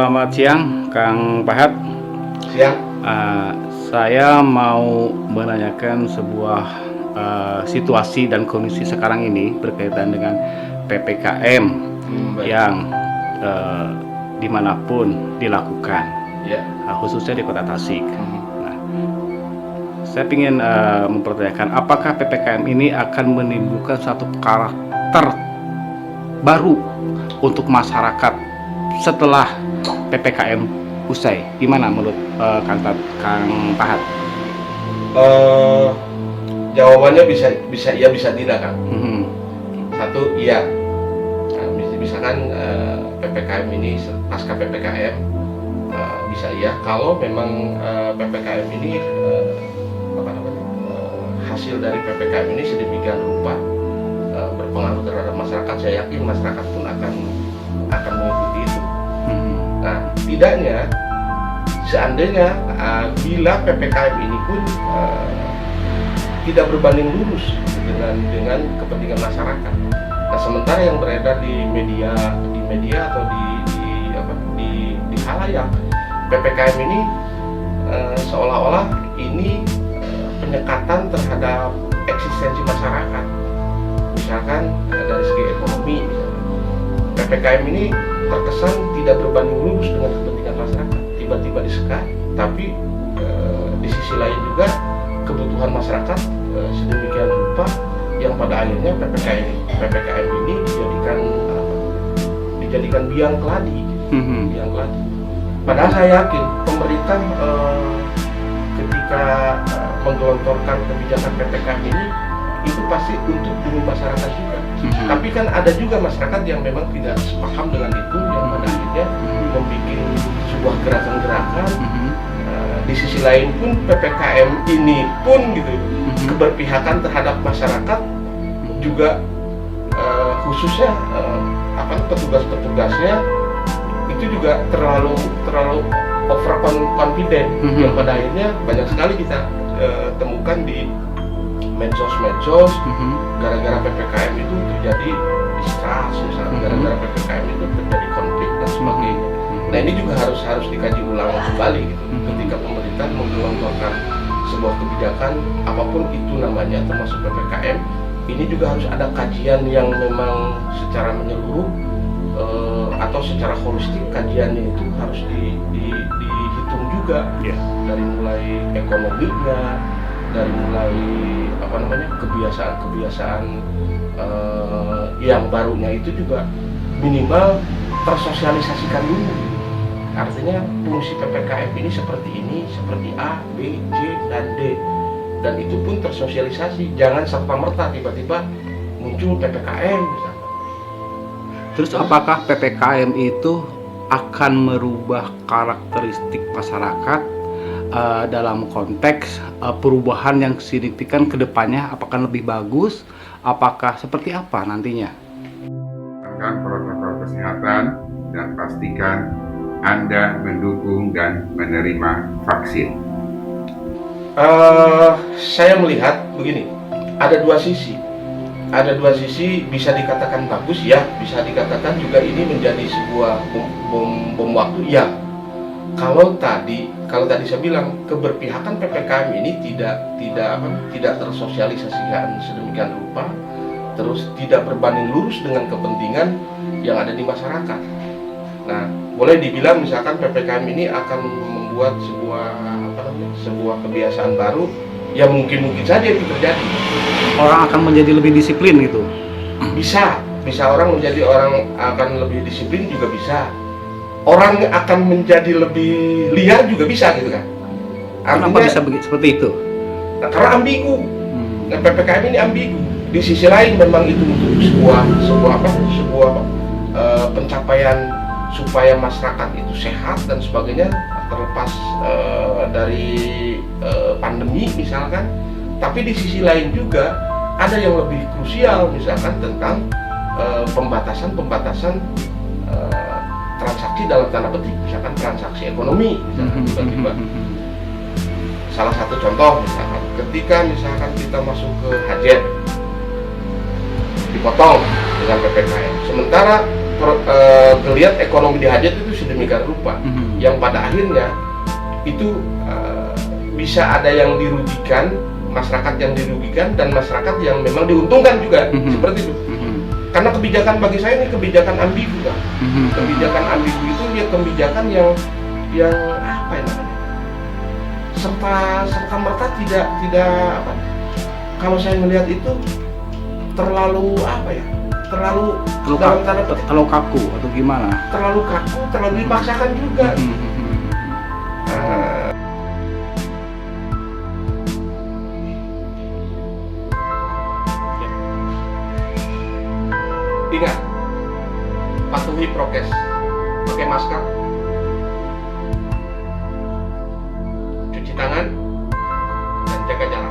Selamat siang, Kang Pahat. Siang. Saya mau menanyakan sebuah situasi dan kondisi sekarang ini berkaitan dengan PPKM yang dimanapun dilakukan, Ya. khususnya di Kota Tasik. Nah, saya ingin mempertanyakan apakah PPKM ini akan menimbulkan satu karakter baru untuk masyarakat setelah PPKM usai. Gimana menurut Kang Pahat? Jawabannya bisa iya bisa tidak, Kang. Satu, iya. Misalkan PPKM ini pasca PPKM bisa iya kalau memang PPKM ini hasil dari PPKM ini sedemikian rupa berpengaruh terhadap masyarakat. Saya yakin masyarakat pun akan mengikuti itu. Nah, tidaknya seandainya bila PPKM ini pun tidak berbanding lurus dengan kepentingan masyarakat. Nah, sementara yang beredar di media atau di halayak, PPKM ini seolah-olah ini penyekatan terhadap eksistensi masyarakat. Misalkan dari segi ekonomi, PPKM ini terkesan tidak berbanding lurus dengan kepentingan masyarakat, tiba-tiba disekat, tapi di sisi lain juga kebutuhan masyarakat sedemikian rupa yang pada akhirnya PPKM ini dijadikan biang keladi. Padahal saya yakin pemerintah ketika menggelontorkan kebijakan PPKM ini itu pasti untuk demi masyarakat juga. Tapi kan ada juga masyarakat yang memang tidak sepaham dengan itu, yang pada akhirnya membuat sebuah gerakan-gerakan. Di sisi lain pun PPKM ini pun gitu keberpihakan terhadap masyarakat juga, khususnya petugas-petugasnya itu juga terlalu overconfident, yang pada akhirnya banyak sekali kita temukan di medsos gara-gara PPKM itu terjadi distrust, misalnya gara-gara PPKM itu terjadi konflik dan sebagainya. Nah, ini juga harus dikaji ulang kembali gitu. Ketika pemerintah menggelontorkan sebuah kebijakan apapun itu namanya, termasuk PPKM, ini juga harus ada kajian yang memang secara menyeluruh atau secara holistik. Kajiannya itu harus dihitung juga, dari mulai ekonominya, dari mulai kebiasaan yang barunya itu juga minimal tersosialisasikan dulu. Artinya fungsi PPKM ini seperti A, B, C, dan D, dan itu pun tersosialisasi. Jangan serta-merta tiba-tiba muncul PPKM misalnya. Terus apakah PPKM itu akan merubah karakteristik masyarakat dalam konteks perubahan yang signifikan ke depannya? Apakah lebih bagus? Apakah seperti apa nantinya? Protokol kesehatan dan pastikan Anda mendukung dan menerima vaksin. Saya melihat begini, ada dua sisi. Bisa dikatakan bagus, ya, bisa dikatakan juga ini menjadi sebuah bom waktu, ya. Kalau tadi saya bilang keberpihakan PPKM ini tidak tersosialisasikan sedemikian rupa, terus tidak berbanding lurus dengan kepentingan yang ada di masyarakat. Nah, boleh dibilang misalkan PPKM ini akan membuat sebuah kebiasaan baru yang mungkin saja itu terjadi. Orang akan menjadi lebih disiplin gitu. Bisa orang menjadi orang akan lebih disiplin juga bisa. Orang akan menjadi lebih liar juga bisa gitu kan. Kenapa bisa seperti itu? Nah, karena ambigu. Nah, PPKM ini ambigu. Di sisi lain memang itu untuk sebuah pencapaian supaya masyarakat itu sehat dan sebagainya, terlepas dari pandemi misalkan. Tapi di sisi lain juga ada yang lebih krusial, misalkan tentang pembatasan transaksi dalam tanda petik, misalkan transaksi ekonomi, misalkan tiba-tiba. Salah satu contoh misalkan ketika kita masuk ke hajat dipotong dengan PPKM, sementara geliat ekonomi di hajat itu sedemikian rupa Mhm. yang pada akhirnya itu bisa ada yang dirugikan, masyarakat yang dirugikan dan masyarakat yang memang diuntungkan juga, Mhm. seperti itu. Mhm. Karena kebijakan bagi saya ini kebijakan ambigu, Pak. Mhm. Kebijakan ambigu itu ya kebijakan yang apa ya namanya? serta merta tidak apa? Kalau saya melihat itu terlalu apa ya? Terlalu dalam tanda petik Terlalu kaku atau gimana? terlalu kaku, terlalu dipaksakan juga. Mhm. Eh, Ingat, patuhi prokes, pakai masker, cuci tangan, dan jaga jarak.